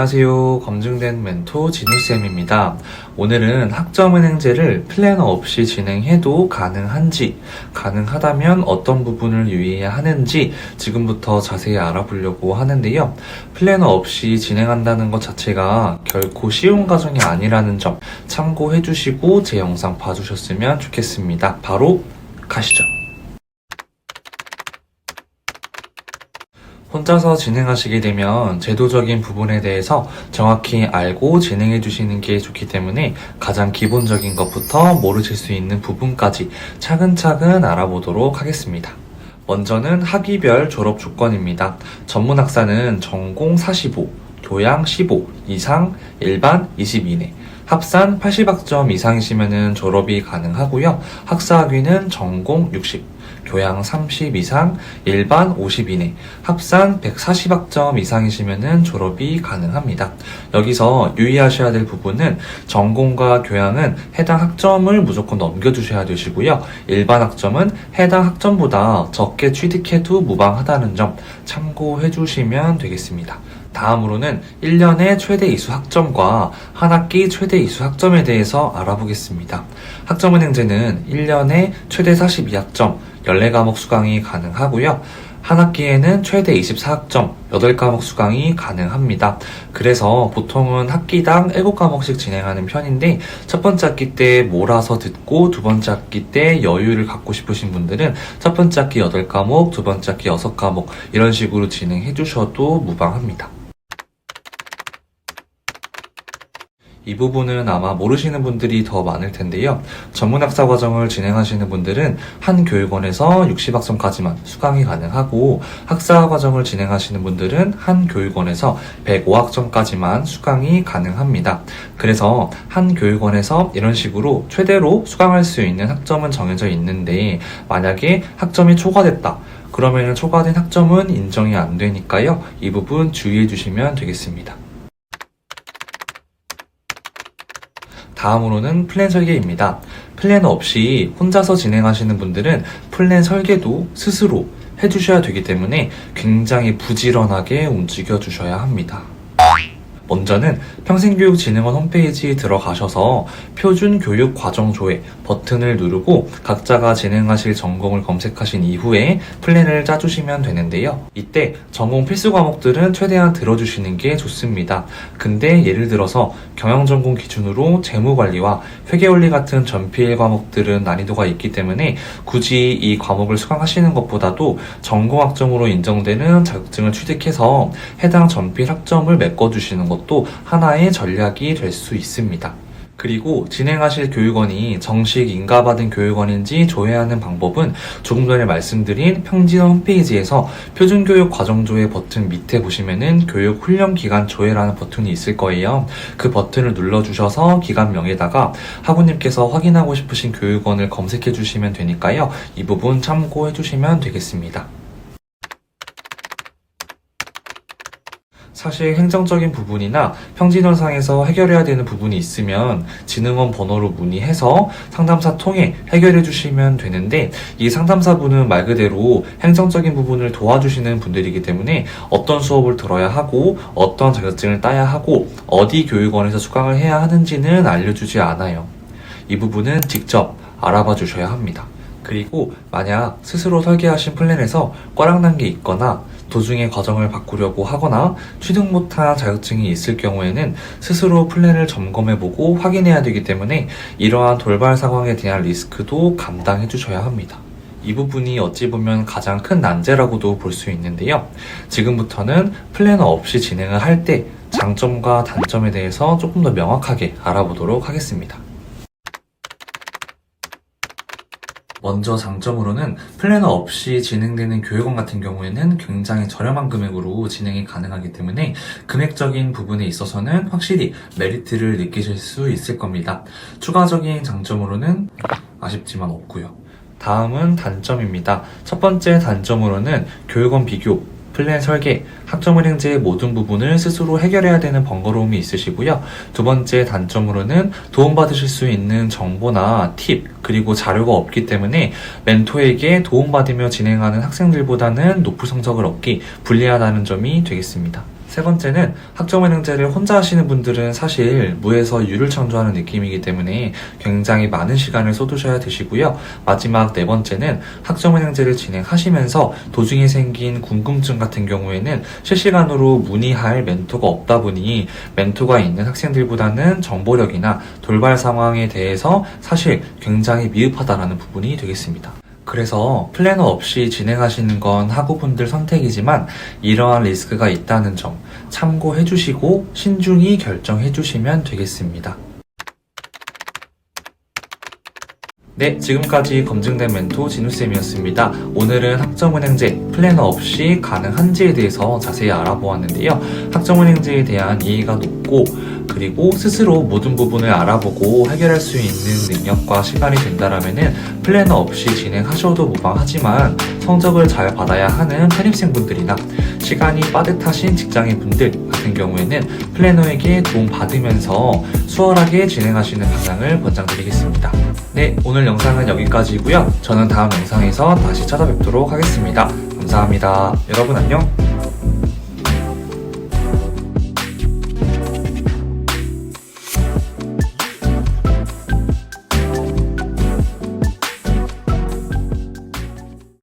안녕하세요. 검증된 멘토 진우쌤입니다. 오늘은 학점은행제를 플래너 없이 진행해도 가능한지, 가능하다면 어떤 부분을 유의해야 하는지 지금부터 자세히 알아보려고 하는데요. 플래너 없이 진행한다는 것 자체가 결코 쉬운 과정이 아니라는 점 참고해 주시고 제 영상 봐주셨으면 좋겠습니다. 바로 가시죠. 혼자서 진행하시게 되면 제도적인 부분에 대해서 정확히 알고 진행해 주시는 게 좋기 때문에 가장 기본적인 것부터 모르실 수 있는 부분까지 차근차근 알아보도록 하겠습니다. 먼저는 학위별 졸업 조건입니다. 전문학사는 전공 45, 교양 15 이상, 일반 20 이내, 합산 80학점 이상이시면 졸업이 가능하고요. 학사학위는 전공 60, 교양 30 이상, 일반 50 이내, 합산 140학점 이상이시면 졸업이 가능합니다. 여기서 유의하셔야 될 부분은 전공과 교양은 해당 학점을 무조건 넘겨주셔야 되시고요. 일반 학점은 해당 학점보다 적게 취득해도 무방하다는 점 참고해 주시면 되겠습니다. 다음으로는 1년의 최대 이수 학점과 한 학기 최대 이수 학점에 대해서 알아보겠습니다. 학점은행제는 1년에 최대 42학점, 14과목 수강이 가능하고요. 한 학기에는 최대 24학점, 8과목 수강이 가능합니다. 그래서 보통은 학기당 7과목씩 진행하는 편인데 첫 번째 학기 때 몰아서 듣고 두 번째 학기 때 여유를 갖고 싶으신 분들은 첫 번째 학기 8과목, 두 번째 학기 6과목 이런 식으로 진행해 주셔도 무방합니다. 이 부분은 아마 모르시는 분들이 더 많을 텐데요. 전문학사 과정을 진행하시는 분들은 한 교육원에서 60학점까지만 수강이 가능하고 학사 과정을 진행하시는 분들은 한 교육원에서 105학점까지만 수강이 가능합니다. 그래서 한 교육원에서 이런 식으로 최대로 수강할 수 있는 학점은 정해져 있는데 만약에 학점이 초과됐다. 그러면 초과된 학점은 인정이 안 되니까요. 이 부분 주의해 주시면 되겠습니다. 다음으로는 플랜 설계입니다. 플랜 없이 혼자서 진행하시는 분들은 플랜 설계도 스스로 해주셔야 되기 때문에 굉장히 부지런하게 움직여 주셔야 합니다. 먼저는 평생교육진흥원 홈페이지에 들어가셔서 표준교육과정조회 버튼을 누르고 각자가 진행하실 전공을 검색하신 이후에 플랜을 짜주시면 되는데요. 이때 전공 필수 과목들은 최대한 들어주시는 게 좋습니다. 근데 예를 들어서 경영전공 기준으로 재무관리와 회계원리 같은 전필 과목들은 난이도가 있기 때문에 굳이 이 과목을 수강하시는 것보다도 전공학점으로 인정되는 자격증을 취득해서 해당 전필 학점을 메꿔주시는 것 또 하나의 전략이 될 수 있습니다. 그리고 진행하실 교육원이 정식 인가받은 교육원인지 조회하는 방법은 조금 전에 말씀드린 평진원 홈페이지에서 표준교육 과정조회 버튼 밑에 보시면은 교육훈련기간 조회라는 버튼이 있을 거예요. 그 버튼을 눌러주셔서 기관명에다가 학우님께서 확인하고 싶으신 교육원을 검색해 주시면 되니까요. 이 부분 참고해 주시면 되겠습니다. 사실 행정적인 부분이나 평진원상에서 해결해야 되는 부분이 있으면 진흥원 번호로 문의해서 상담사 통해 해결해 주시면 되는데 이 상담사분은 말 그대로 행정적인 부분을 도와주시는 분들이기 때문에 어떤 수업을 들어야 하고 어떤 자격증을 따야 하고 어디 교육원에서 수강을 해야 하는지는 알려주지 않아요. 이 부분은 직접 알아봐 주셔야 합니다. 그리고 만약 스스로 설계하신 플랜에서 꽈락난 게 있거나 도중에 과정을 바꾸려고 하거나 취득 못한 자격증이 있을 경우에는 스스로 플랜을 점검해보고 확인해야 되기 때문에 이러한 돌발 상황에 대한 리스크도 감당해 주셔야 합니다. 이 부분이 어찌 보면 가장 큰 난제라고도 볼 수 있는데요. 지금부터는 플래너 없이 진행을 할 때 장점과 단점에 대해서 조금 더 명확하게 알아보도록 하겠습니다. 먼저 장점으로는 플래너 없이 진행되는 교육원 같은 경우에는 굉장히 저렴한 금액으로 진행이 가능하기 때문에 금액적인 부분에 있어서는 확실히 메리트를 느끼실 수 있을 겁니다. 추가적인 장점으로는 아쉽지만 없고요. 다음은 단점입니다. 첫 번째 단점으로는 교육원 비교, 플랜 설계, 학점은행제의 모든 부분을 스스로 해결해야 되는 번거로움이 있으시고요. 두 번째 단점으로는 도움받으실 수 있는 정보나 팁, 그리고 자료가 없기 때문에 멘토에게 도움받으며 진행하는 학생들보다는 높은 성적을 얻기 불리하다는 점이 되겠습니다. 세 번째는 학점은행제를 혼자 하시는 분들은 사실 무에서 유를 창조하는 느낌이기 때문에 굉장히 많은 시간을 쏟으셔야 되시고요. 마지막 네 번째는 학점은행제를 진행하시면서 도중에 생긴 궁금증 같은 경우에는 실시간으로 문의할 멘토가 없다 보니 멘토가 있는 학생들보다는 정보력이나 돌발 상황에 대해서 사실 굉장히 미흡하다라는 부분이 되겠습니다. 그래서 플래너 없이 진행하시는 건 학우분들 선택이지만 이러한 리스크가 있다는 점 참고해 주시고 신중히 결정해 주시면 되겠습니다. 네, 지금까지 검증된 멘토 진우쌤이었습니다. 오늘은 학점은행제 플래너 없이 가능한지에 대해서 자세히 알아보았는데요. 학점은행제에 대한 이해가 높고 그리고 스스로 모든 부분을 알아보고 해결할 수 있는 능력과 시간이 된다라면은 플래너 없이 진행하셔도 무방하지만 성적을 잘 받아야 하는 편입생분들이나 시간이 빠듯하신 직장인분들 같은 경우에는 플래너에게 도움받으면서 수월하게 진행하시는 방향을 권장드리겠습니다. 네, 오늘 영상은 여기까지고요. 저는 다음 영상에서 다시 찾아뵙도록 하겠습니다. 감사합니다. 여러분 안녕.